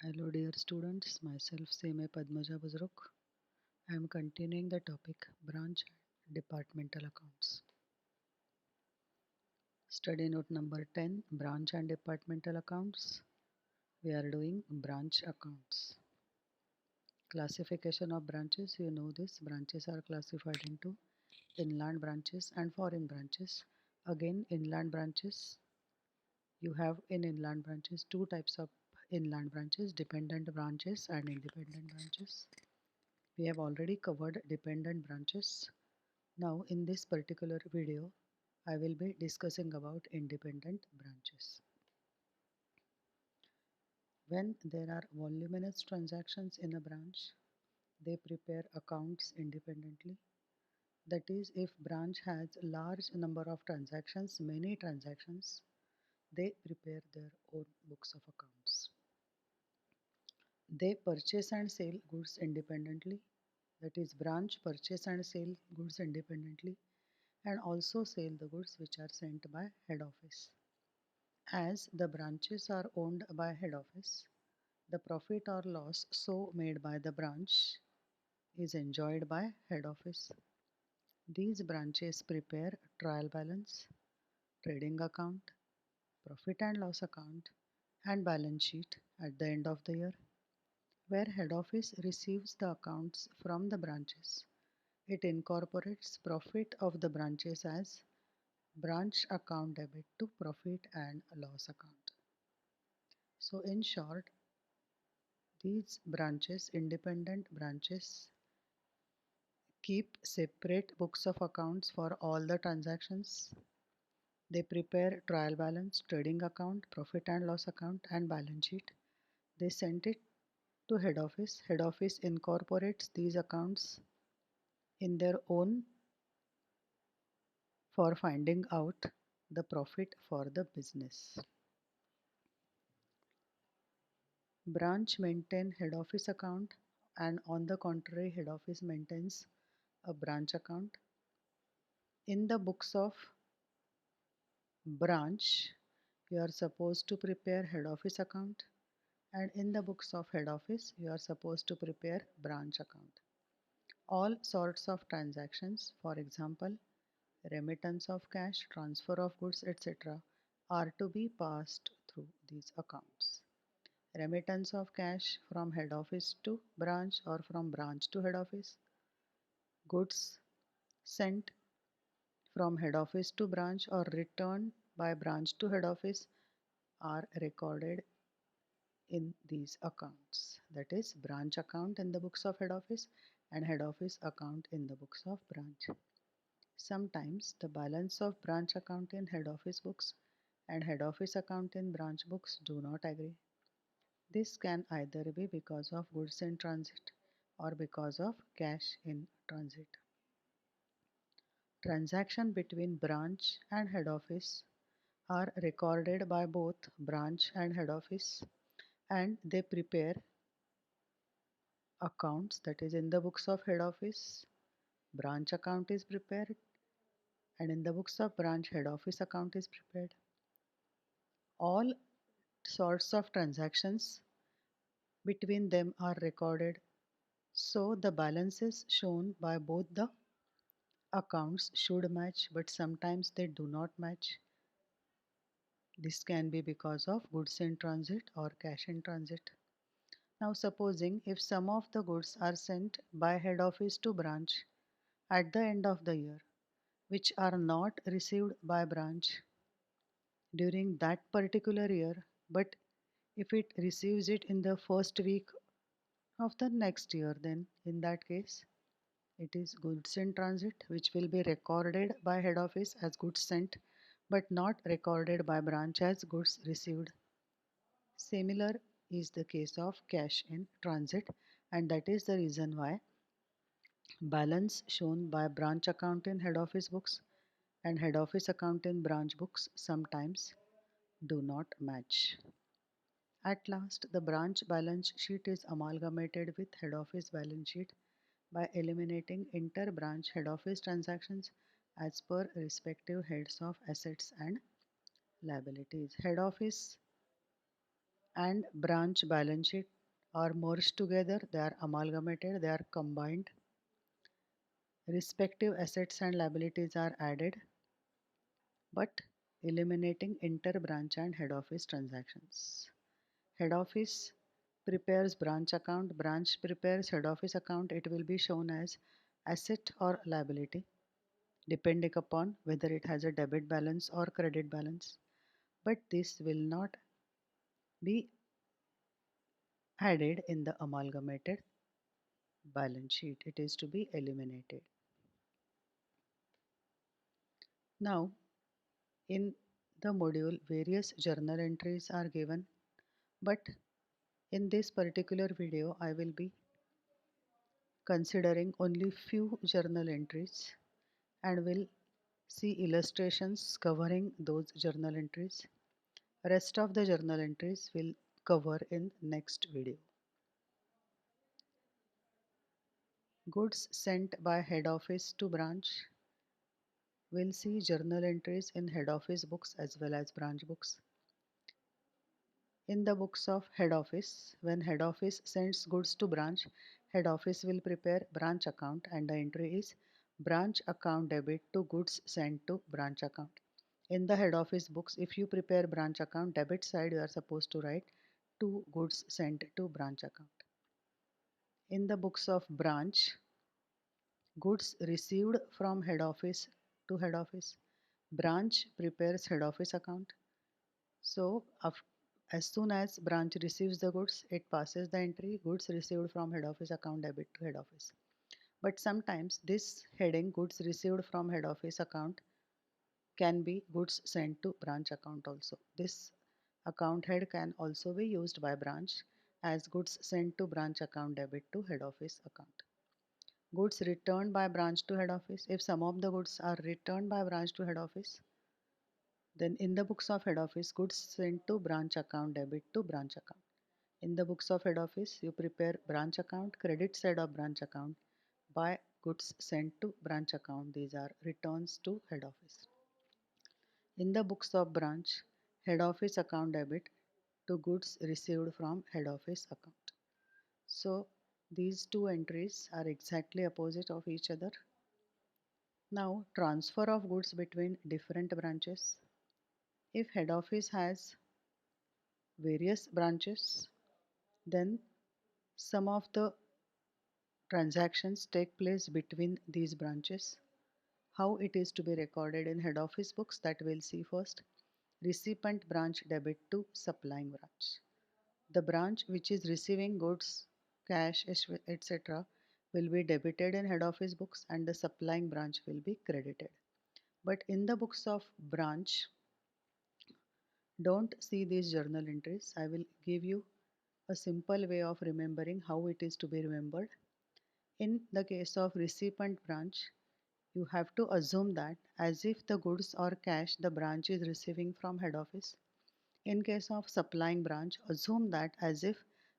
Hello dear students, myself Seme Padmaja Buzruk. I am continuing the topic branch departmental accounts. Study note number 10, branch and departmental accounts. We are doing branch accounts. Classification of branches, you know this, branches are classified into inland branches and foreign branches. Again, inland branches, you have in inland branches two types of inland branches, dependent branches and independent branches. We have already covered dependent branches. Now in this particular video, I will be discussing about independent branches. When there are voluminous transactions in a branch, they prepare accounts independently. That is, if branch has large number of transactions, many transactions, they prepare their own books of accounts. They purchase and sell goods independently. That is, branch purchase and sell goods independently and also sell the goods which are sent by head office. As the branches are owned by head office, the profit or loss so made by the branch is enjoyed by head office. These branches prepare trial balance, trading account, profit and loss account, and balance sheet at the end of the year, where head office receives the accounts from the branches. It incorporates profit of the branches as branch account debit to profit and loss account. So in short, these branches, independent branches, keep separate books of accounts for all the transactions. They prepare trial balance, trading account, profit and loss account, and balance sheet. They send it to head office. Head office incorporates these accounts in their own for finding out the profit for the business. Branch maintain head office account, and on the contrary, head office maintains a branch account. In the books of branch, you are supposed to prepare head office account, and in the books of head office, you are supposed to prepare branch account. All sorts of transactions, for example, remittance of cash, transfer of goods, etc., are to be passed through these accounts. Remittance of cash from head office to branch or from branch to head office, goods sent from head office to branch or returned by branch to head office are recorded in these accounts. That is, branch account in the books of head office and head office account in the books of branch. Sometimes the balance of branch account in head office books and head office account in branch books do not agree. This can either be because of goods in transit or because of cash in transit. Transaction between branch and head office are recorded by both branch and head office, and they prepare accounts. That is, in the books of head office, branch account is prepared, and in the books of branch, head office account is prepared. All sorts of transactions between them are recorded, so the balances shown by both the accounts should match, but sometimes they do not match. This can be because of goods in transit or cash in transit. Now supposing if some of the goods are sent by head office to branch at the end of the year, which are not received by branch during that particular year, but if it receives it in the first week of the next year, then in that case it is goods in transit, which will be recorded by head office as goods sent but not recorded by branch as goods received. Similar is the case of cash in transit, and that is the reason why balance shown by branch account in head office books and head office account in branch books sometimes do not match. At last, the branch balance sheet is amalgamated with head office balance sheet by eliminating inter-branch head office transactions as per respective heads of assets and liabilities. Head office and branch balance sheet are merged together, they are amalgamated, they are combined. Respective assets and liabilities are added, but eliminating inter-branch and head office transactions. Head office prepares branch account, branch prepares head office account. It will be shown as asset or liability depending upon whether it has a debit balance or credit balance. But this will not be added in the amalgamated balance sheet. It is to be eliminated. Now, in the module, various journal entries are given, but in this particular video, I will be considering only few journal entries and will see illustrations covering those journal entries. Rest of the journal entries will cover in next video. Goods sent by head office to branch. We'll see journal entries in head office books as well as branch books. In the books of head office, when head office sends goods to branch, head office will prepare branch account and the entry is branch account debit to goods sent to branch account. In the head office books, if you prepare branch account debit side, you are supposed to write to goods sent to branch account. In the books of branch, goods received from head office to head office. Branch prepares head office account. So as soon as branch receives the goods, it passes the entry goods received from head office account debit to head office. But sometimes this heading goods received from head office account can be goods sent to branch account also. This account head can also be used by branch as goods sent to branch account debit to head office account. Goods returned by branch to head office. If some of the goods are returned by branch to head office, then in the books of head office, goods sent to branch account debit to branch account. In the books of head office, you prepare branch account, credit side of branch account by goods sent to branch account. These are returns to head office. In the books of branch, head office account debit to goods received from head office account. So these two entries are exactly opposite of each other. Now transfer of goods between different branches. If head office has various branches, then some of the transactions take place between these branches. How it is to be recorded in head office books, that we'll see first. Recipient branch debit to supplying branch. The branch which is receiving goods, cash, etc. will be debited in head office books and the supplying branch will be credited. But in the books of branch, don't see these journal entries. I will give you a simple way of remembering how it is to be remembered. In the case of recipient branch, you have to assume that as if the goods or cash the branch is receiving from head office. In case of supplying branch, assume that as if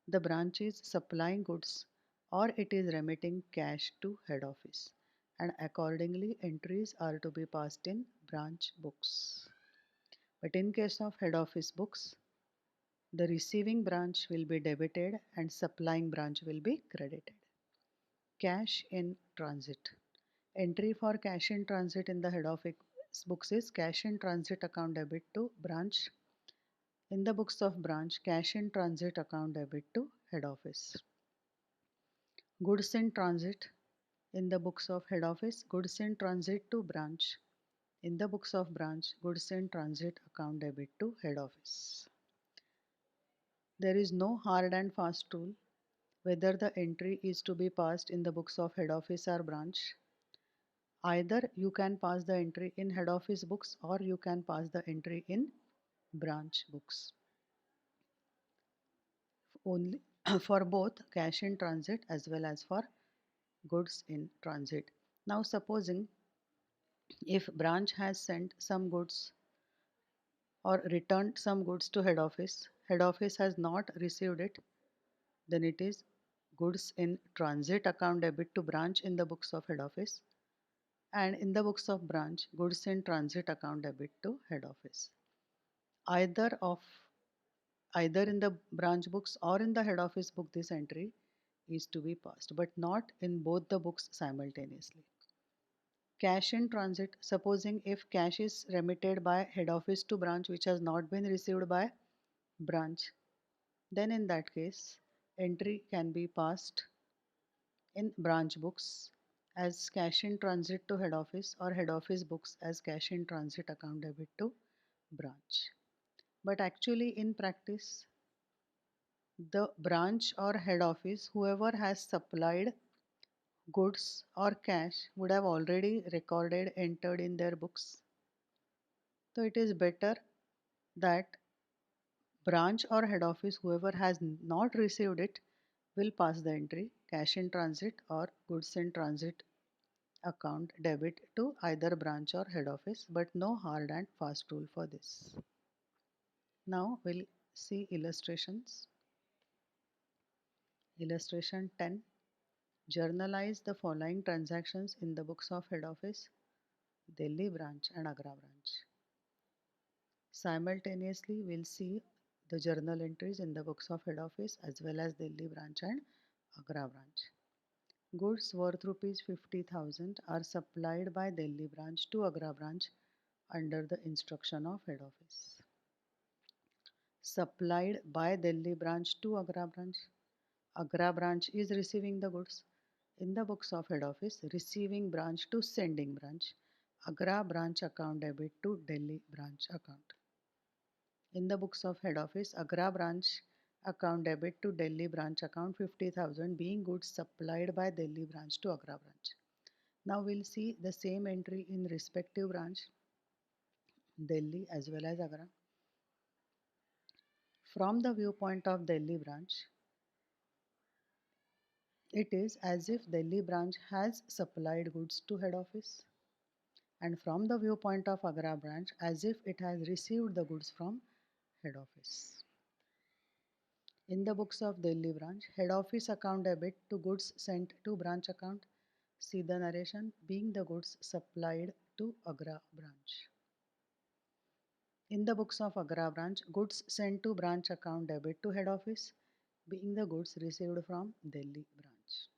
the branch is supplying goods or it is remitting cash to head office, and accordingly entries are to be passed in branch books. But in case of head office books, the receiving branch will be debited and supplying branch will be credited. Cash in transit. Entry for cash in transit in the head office books is cash in transit account debit to branch. In the books of branch, cash in transit account debit to head office. Goods in transit. In the books of head office, goods in transit to branch. In the books of branch, goods in transit account debit to head office. There is no hard and fast rule whether the entry is to be passed in the books of head office or branch. Either you can pass the entry in head office books or you can pass the entry in branch books. Only for both cash in transit as well as for goods in transit. Now supposing if branch has sent some goods or returned some goods to head office has not received it, then it is goods in transit account debit to branch in the books of head office, and in the books of branch, goods in transit account debit to head office. Either of either in the branch books or in the head office book this entry is to be passed, but not in both the books simultaneously. Cash in transit, supposing if cash is remitted by head office to branch which has not been received by branch, then in that case entry can be passed in branch books as cash in transit to head office or head office books as cash in transit account debit to branch. But actually in practice, the branch or head office, whoever has supplied goods or cash, would have already recorded entered in their books. So it is better that branch or head office, whoever has not received it, will pass the entry cash in transit or goods in transit account debit to either branch or head office, but no hard and fast rule for this. Now we'll see illustrations. Illustration 10. Journalize the following transactions in the books of head office, Delhi branch and Agra branch. Simultaneously, we'll see the journal entries in the books of head office as well as Delhi branch and Agra branch. Goods worth rupees 50,000 are supplied by Delhi branch to Agra branch under the instruction of head office. Supplied by Delhi branch to Agra branch. Agra branch is receiving the goods. In the books of head office, receiving branch to sending branch. Agra branch account debit to Delhi branch account. In the books of head office, Agra branch account debit to Delhi branch account 50,000 being goods supplied by Delhi branch to Agra branch. Now we'll see the same entry in respective branch, Delhi as well as Agra. From the viewpoint of Delhi branch, it is as if Delhi branch has supplied goods to head office, and from the viewpoint of Agra branch, as if it has received the goods from head office. In the books of Delhi branch, head office account debit to goods sent to branch account. See the narration being the goods supplied to Agra branch. In the books of Agra branch, goods sent to branch account debit to head office being the goods received from Delhi branch.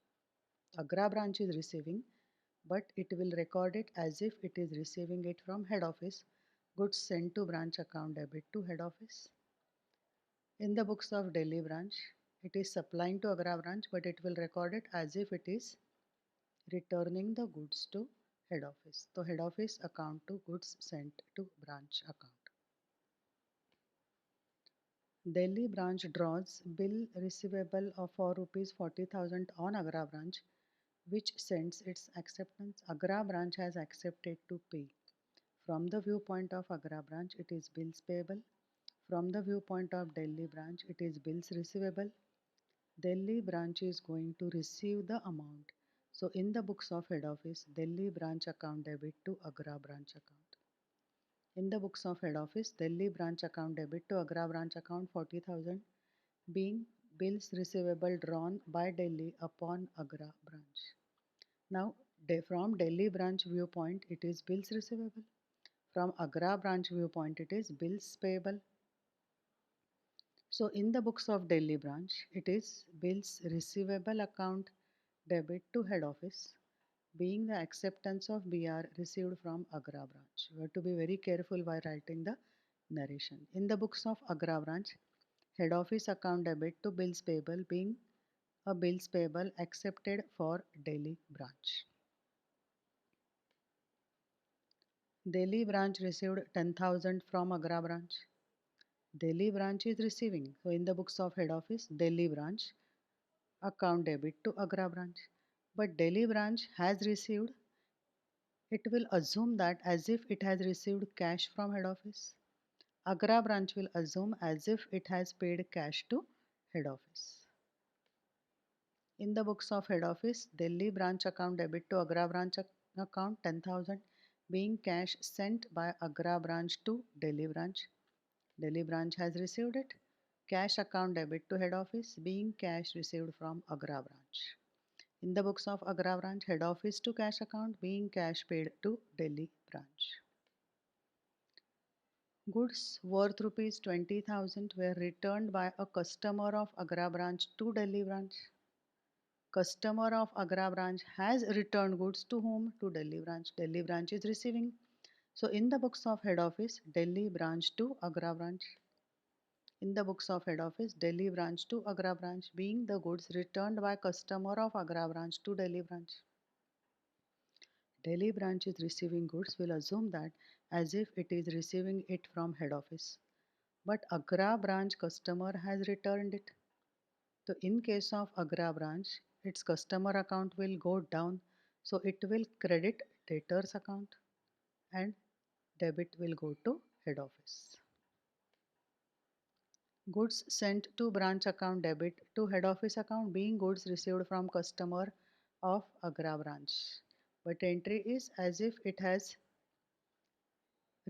Agra branch is receiving, but it will record it as if it is receiving it from head office, goods sent to branch account debit to head office. In the books of Delhi branch, it is supplying to Agra branch, but it will record it as if it is returning the goods to head office. So head office account to goods sent to branch account. Delhi branch draws bill receivable of for rupees 40,000 on Agra branch, which sends its acceptance. Agra branch has accepted to pay. From the viewpoint of Agra branch, it is bills payable. From the viewpoint of Delhi branch, it is bills receivable. Delhi branch is going to receive the amount. So in the books of head office, Delhi branch account debit to Agra branch account. In the books of head office, Delhi branch account debit to Agra branch account 40,000 being bills receivable drawn by Delhi upon Agra branch. Now from Delhi branch viewpoint, it is bills receivable. From Agra branch viewpoint, it is bills payable. So in the books of Delhi branch, it is bills receivable account debit to head office being the acceptance of BR received from Agra branch. You have to be very careful while writing the narration. In the books of Agra branch, head office account debit to bills payable being a bills payable accepted for Delhi branch. Delhi branch received 10,000 from Agra branch. Delhi branch is receiving. So in the books of head office, Delhi branch account debit to Agra branch. But Delhi branch has received, it will assume that as if it has received cash from head office. Agra branch will assume as if it has paid cash to head office. In the books of head office, Delhi branch account debit to Agra branch account 10,000 being cash sent by Agra branch to Delhi branch. Delhi branch has received it. Cash account debit to head office being cash received from Agra branch. In the books of Agra branch, head office to cash account being cash paid to Delhi branch. Goods worth rupees 20,000 were returned by a customer of Agra branch to Delhi branch. Customer of Agra branch has returned goods to whom? To Delhi branch. Delhi branch is receiving. So in the books of head office, Delhi branch to Agra branch. In the books of head office, Delhi branch to Agra branch, being the goods returned by customer of Agra branch to Delhi branch. Delhi branch is receiving goods, will assume that as if it is receiving it from head office. But Agra branch customer has returned it. So in case of Agra branch, its customer account will go down. So it will credit debtors account and debit will go to head office. Goods sent to branch account debit to head office account being goods received from customer of Agra branch. But entry is as if it has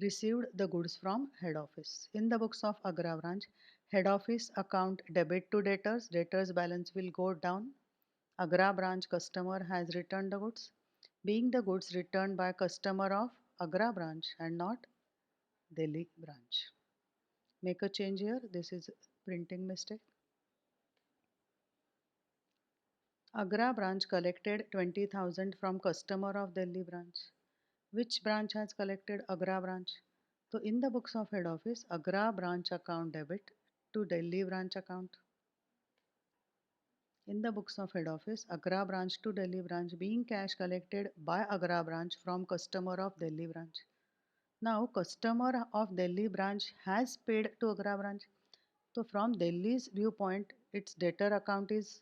received the goods from head office. In the books of Agra branch, head office account debit to debtors, debtors balance will go down. Agra branch customer has returned the goods, being the goods returned by customer of Agra branch and not Delhi branch. Make a change here, this is printing mistake. Agra branch collected 20,000 from customer of Delhi branch. Which branch has collected? Agra branch. So in the books of head office, Agra branch account debit to Delhi branch account. In the books of head office, Agra branch to Delhi branch being cash collected by Agra branch from customer of Delhi branch. Now customer of Delhi branch has paid to Agra branch. So from Delhi's viewpoint, its debtor account is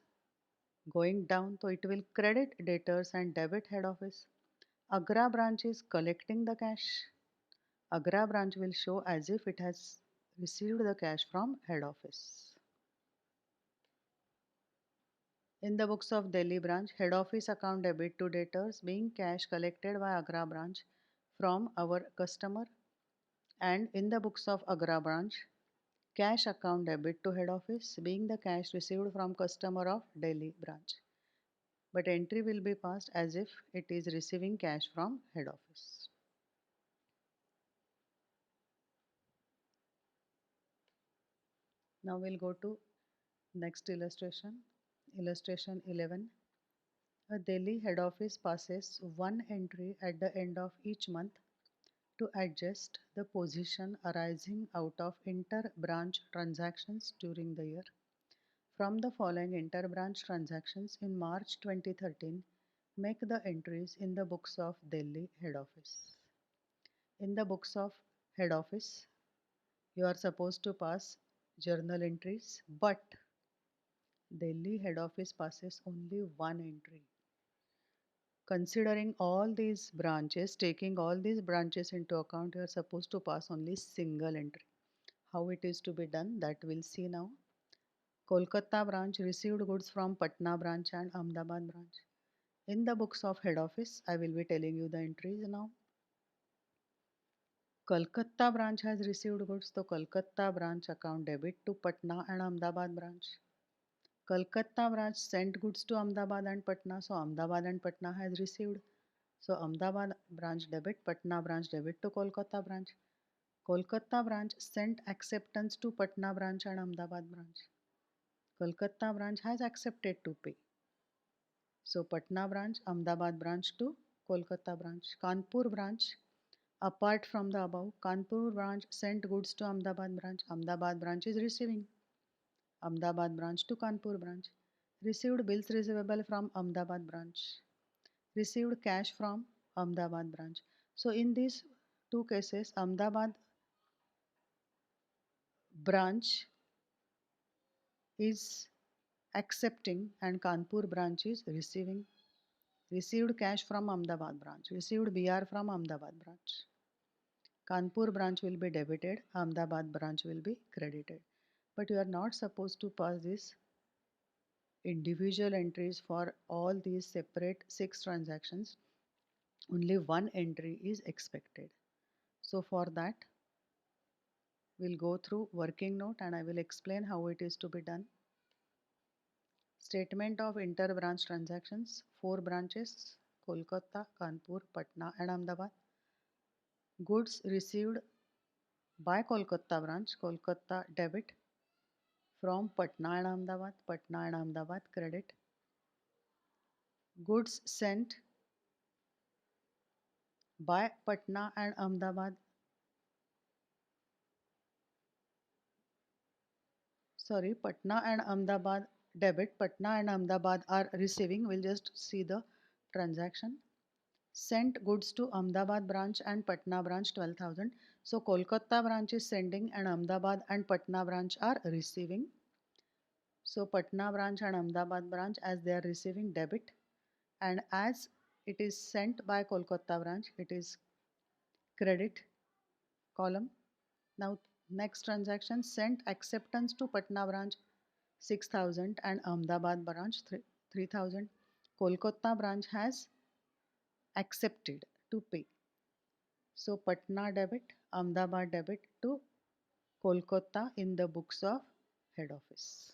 going down, so it will credit debtors and debit head office. Agra branch is collecting the cash. Agra branch will show as if it has received the cash from head office. In the books of Delhi branch, head office account debit to debtors being cash collected by Agra branch from our customer. And in the books of Agra branch, cash account debit to head office being the cash received from customer of Delhi branch. But entry will be passed as if it is receiving cash from head office. Now we'll go to next illustration. Illustration 11. A Delhi head office passes one entry at the end of each month to adjust the position arising out of inter-branch transactions during the year. From the following inter-branch transactions in March 2013, make the entries in the books of Delhi head office. In the books of head office, you are supposed to pass journal entries, but Delhi head office passes only one entry. Considering all these branches, taking all these branches into account, you are supposed to pass only single entry. How it is to be done, that we'll see now. Kolkata branch received goods from Patna branch and Ahmedabad branch. In the books of head office, I will be telling you the entries now. Kolkata branch has received goods, so Kolkata branch account debit to Patna and Ahmedabad branch. Kolkata branch sent goods to Ahmedabad and Patna, so Ahmedabad and Patna has received. So Ahmedabad branch debit, Patna branch debit to Kolkata branch. Kolkata branch sent acceptance to Patna branch and Ahmedabad branch. Kolkata branch has accepted to pay. So Patna branch, Ahmedabad branch to Kolkata branch. Kanpur branch, apart from the above, Kanpur branch sent goods to Ahmedabad branch. Ahmedabad branch is receiving. Ahmedabad branch to Kanpur branch. Received bills receivable from Ahmedabad branch. Received cash from Ahmedabad branch. So in these two cases, Ahmedabad branch is accepting and Kanpur branch is receiving. Received cash from Ahmedabad branch. Received BR from Ahmedabad branch. Kanpur branch will be debited. Ahmedabad branch will be credited. But you are not supposed to pass these individual entries for all these separate 6 transactions. Only one entry is expected. So for that, we'll go through working note and I will explain how it is to be done. Statement of inter-branch transactions, 4 branches, Kolkata, Kanpur, Patna and Ahmedabad. Goods received By Kolkata branch, Kolkata debit. From Patna and Ahmedabad credit. Goods sent by Patna and Ahmedabad. Sorry, Patna and Ahmedabad debit. Patna and Ahmedabad are receiving. We'll just see the transaction. Sent goods to Ahmedabad branch and Patna branch 12,000. So Kolkata branch is sending and Ahmedabad and Patna branch are receiving. So Patna branch and Ahmedabad branch, as they are receiving debit, and as it is sent by Kolkata branch, it is credit column. Now next transaction, sent acceptance to Patna branch 6,000 and Ahmedabad branch 3,000. Kolkata branch has accepted to pay. So Patna debit, Ahmedabad debit to Kolkata in the books of head office.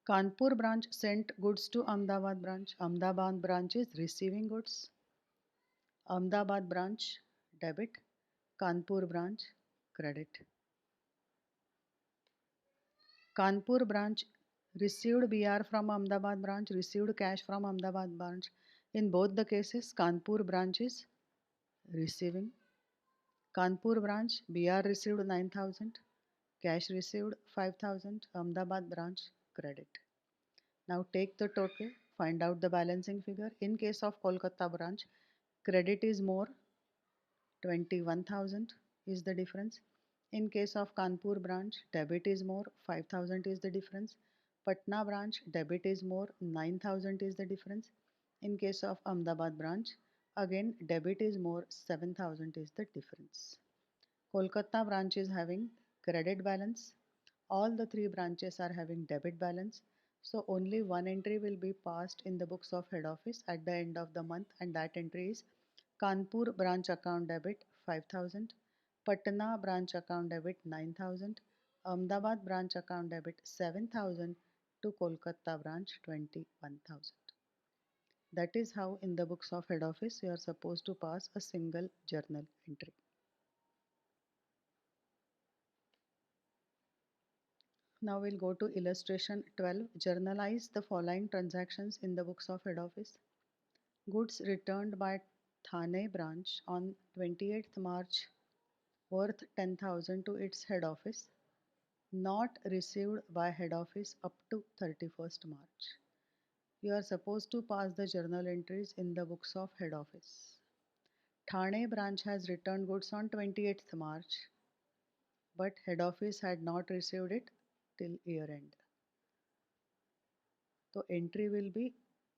Kanpur branch sent goods to Ahmedabad branch. Ahmedabad branch is receiving goods. Ahmedabad branch debit. Kanpur branch credit. Kanpur branch received BR from Ahmedabad branch, received cash from Ahmedabad branch. In both the cases, Kanpur branch is receiving. Kanpur branch BR received 9,000, cash received 5,000, Ahmedabad branch credit. Now take the total, find out the balancing figure. In case of Kolkata branch, credit is more, 21,000 is the difference. In case of Kanpur branch, debit is more, 5,000 is the difference. Patna branch, debit is more, 9,000 is the difference. In case of Ahmedabad branch, again debit is more, 7,000 is the difference. Kolkata branch is having credit balance. All the three branches are having debit balance. So only one entry will be passed in the books of head office at the end of the month, and that entry is Kanpur branch account debit 5,000, Patna branch account debit 9,000, Ahmedabad branch account debit 7,000 to Kolkata branch 21,000. That is how in the books of head office you are supposed to pass a single journal entry. Now we'll go to illustration 12. Journalize the following transactions in the books of head office. Goods returned by Thane branch on 28th March worth 10,000 to its head office, not received by head office up to 31st March. You are supposed to pass the journal entries in the books of head office. Thane branch has returned goods on 28th March, but head office had not received it till year end. So entry will be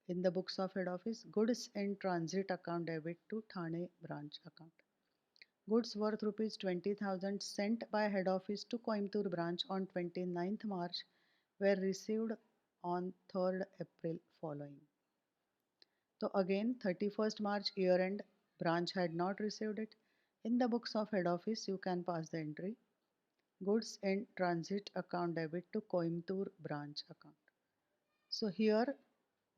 in the books of head office, goods in transit account debit to Thane branch account. Goods worth rupees 20,000 sent by head office to Coimbatore branch on 29th March were received on 3rd April following. So again 31st March year end, branch had not received it. In the books of head office you can pass the entry, goods in transit account debit to Coimbatore branch account. So here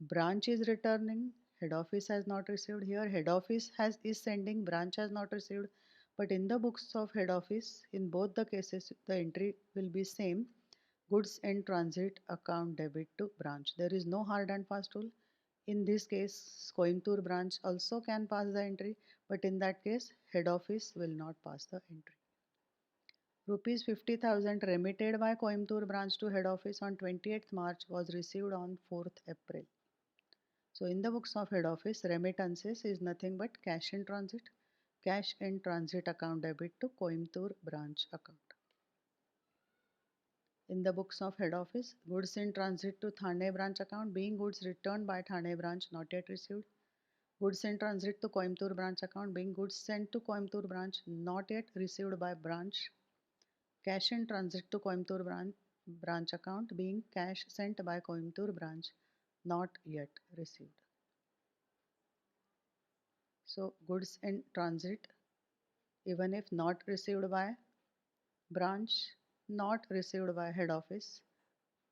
branch is returning, head office has not received. Here head office is sending, branch has not received. But in the books of head office, in both the cases the entry will be same, goods in transit account debit to branch. There is no hard and fast rule. In this case Coimbatore branch also can pass the entry, but in that case head office will not pass the entry. Rupees 50,000 remitted by Coimbatore branch to head office on 28th March was received on 4th April. So in the books of head office, remittances is nothing but cash in transit account debit to Coimbatore branch account. In the books of head office, goods in transit to Thane branch account being goods returned by Thane branch not yet received. Goods in transit to Coimbatore branch account being goods sent to Coimbatore branch not yet received by branch. Cash in transit to Coimbatore branch account being cash sent by Coimbatore branch not yet received. So goods in transit, even if not received by branch, not received by head office,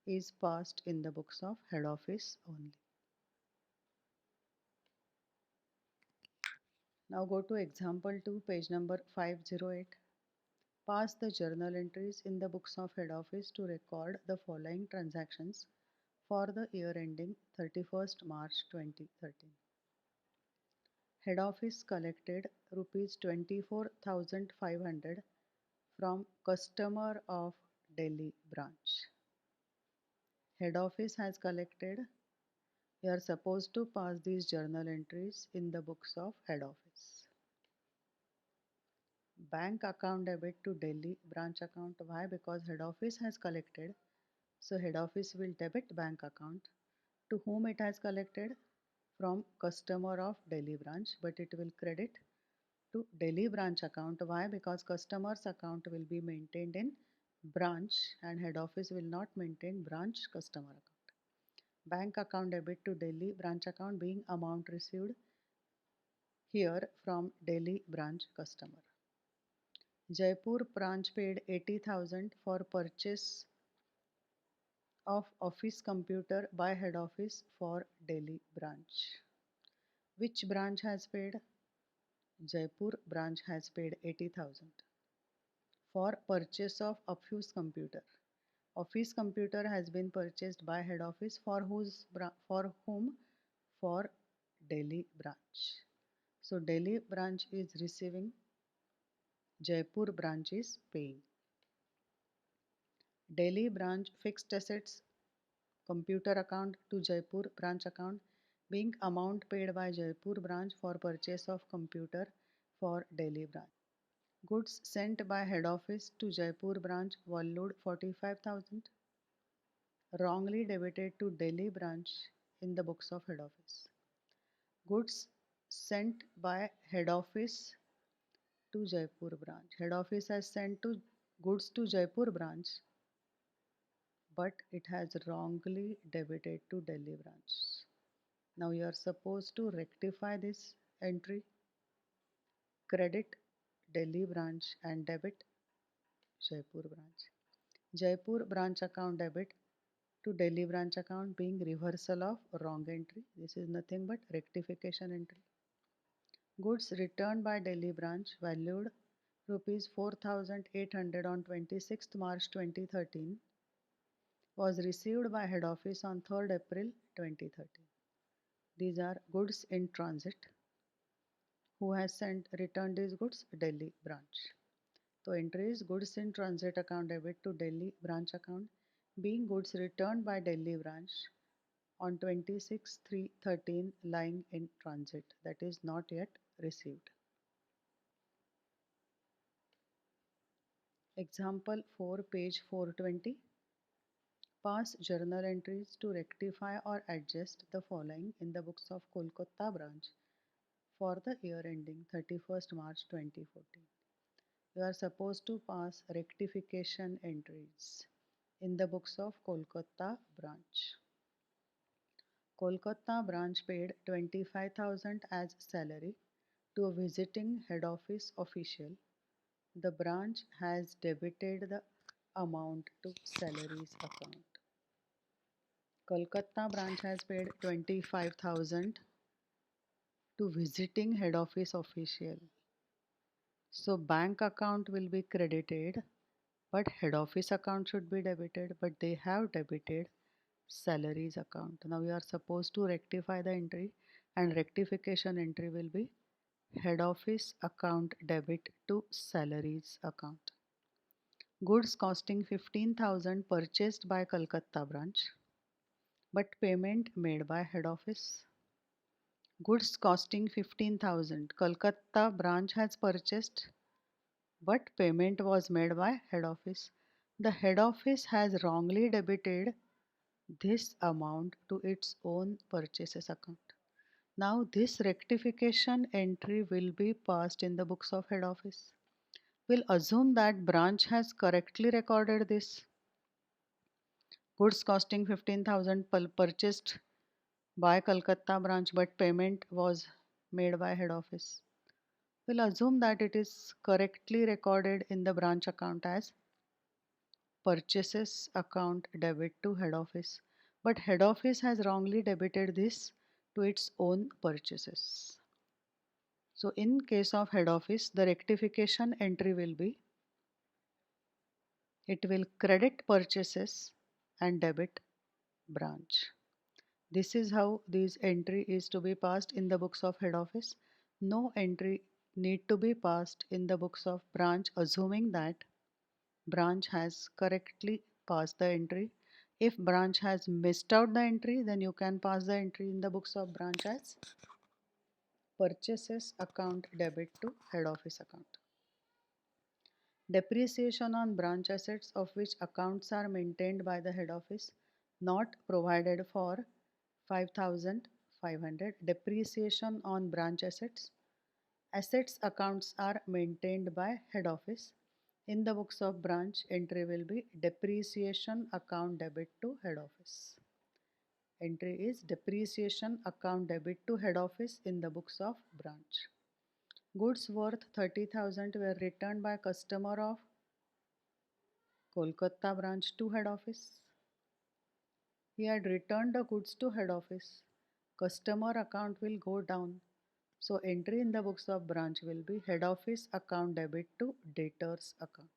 is passed in the books of head office only. Now go to example 2, page number 508. Pass the journal entries in the books of head office to record the following transactions for the year ending 31st March 2013. Head office collected rupees 24,500 from customer of Delhi branch. Head office has collected. You are supposed to pass these journal entries in the books of head office. Bank account debit to Delhi branch account. Why? Because head office has collected. So head office will debit bank account. To whom it has collected? From customer of Delhi branch, but it will credit to Delhi branch account. Why? Because customer's account will be maintained in branch and head office will not maintain branch customer account. Bank account debit to Delhi branch account being amount received here from Delhi branch customer. Jaipur branch paid 80,000 for purchase of office computer by head office for Delhi branch. Which branch has paid? Jaipur branch has paid 80,000 for purchase of office computer. Office computer has been purchased by head office for whom? For Delhi branch. So Delhi branch is receiving, Jaipur branch is paying. Delhi branch fixed assets computer account to Jaipur branch account being amount paid by Jaipur branch for purchase of computer for Delhi branch. Goods sent by head office to Jaipur branch valued 45,000 wrongly debited to Delhi branch in the books of head office. Goods sent by head office to Jaipur branch. Head office has sent to goods to Jaipur branch, but it has wrongly debited to Delhi branch. Now you are supposed to rectify this entry, credit Delhi branch and debit Jaipur branch. Jaipur branch account debit to Delhi branch account being reversal of wrong entry. This is nothing but rectification entry. Goods returned by Delhi branch valued rupees 4,800 on 26th March 2013 was received by head office on 3rd April 2013. These are goods in transit. Who has sent returned these goods? Delhi branch. So entry is goods in transit account debit to Delhi branch account being goods returned by Delhi branch on 26/3/13 lying in transit, that is not yet received. Example 4, page 420. Pass journal entries to rectify or adjust the following in the books of Kolkata branch for the year ending 31st March 2014. You are supposed to pass rectification entries in the books of Kolkata branch. Kolkata branch paid 25,000 as salary to a visiting head office official. The branch has debited the amount to salaries account. Kolkata branch has paid 25,000 to visiting head office official. So bank account will be credited, but head office account should be debited, but they have debited salaries account. Now you are supposed to rectify the entry, and rectification entry will be head office account debit to salaries account. Goods costing 15,000 purchased by Kolkata branch, but payment made by head office. Goods costing 15,000 Kolkata branch has purchased, but payment was made by head office. The head office has wrongly debited this amount to its own purchases account. Now this rectification entry will be passed in the books of head office. We'll assume that branch has correctly recorded this. Goods costing 15,000 purchased by Kolkata branch, but payment was made by head office. We'll assume that it is correctly recorded in the branch account as purchases account debit to head office, but head office has wrongly debited this to its own purchases. So in case of head office, the rectification entry will be, it will credit purchases and debit branch. This is how this entry is to be passed in the books of head office. No entry need to be passed in the books of branch, assuming that branch has correctly passed the entry. If branch has missed out the entry, then you can pass the entry in the books of branch as purchases account debit to head office account. Depreciation on branch assets of which accounts are maintained by the head office not provided for 5,500. Depreciation on branch assets. Assets accounts are maintained by head office. In the books of branch, entry will be depreciation account debit to head office. Entry is depreciation account debit to head office in the books of branch. Goods worth 30,000 were returned by customer of Kolkata branch to head office. He had returned the goods to head office. Customer account will go down. So entry in the books of branch will be head office account debit to debtors account.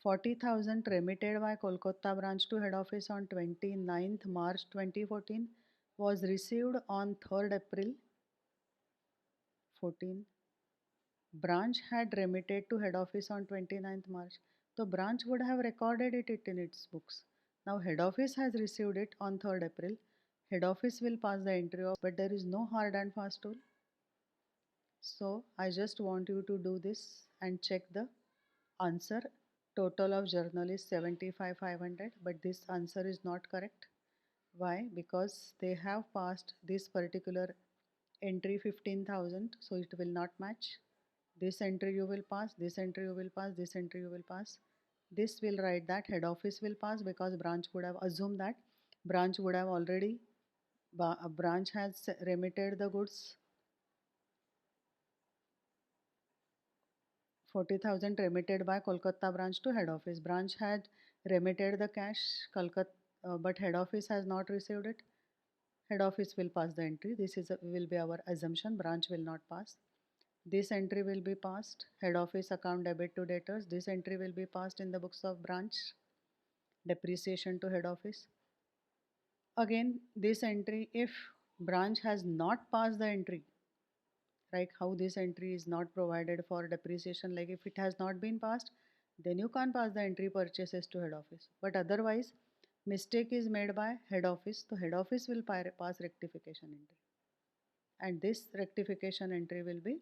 40,000 remitted by Kolkata branch to head office on 29th March 2014 was received on 3rd April 14. Branch had remitted to head office on 29th March. The branch would have recorded it in its books. Now head office has received it on 3rd April. Head office will pass the entry of, but there is no hard and fast rule. So I just want you to do this and check the answer. Total of journal is 75,500, but this answer is not correct. Why? Because they have passed this particular entry 15,000, so it will not match. This entry you will pass, this entry you will pass, this entry you will pass. This will write that head office will pass because branch would have assumed that branch would have already, branch has remitted the goods 40,000 remitted by Kolkata branch to head office. Branch had remitted the cash, but head office has not received it. Head office will pass the entry. This is will be our assumption. Branch will not pass. This entry will be passed. Head office account debit to debtors. This entry will be passed in the books of branch. Depreciation to head office. Again, this entry, if branch has not passed the entry, like how this entry is not provided for depreciation, like if it has not been passed, then you can't pass the entry purchases to head office. But otherwise, mistake is made by head office, so head office will pass rectification entry. And this rectification entry will be,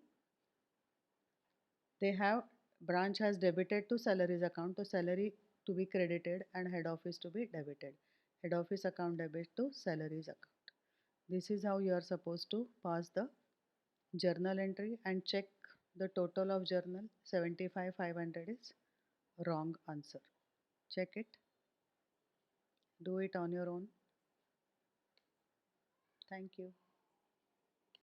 they have, branch has debited to salaries account, to salary to be credited and head office to be debited. Head office account debit to salaries account. This is how you are supposed to pass the journal entry and check the total of journal. 75,500 is wrong answer. Check it. Do it on your own. Thank you.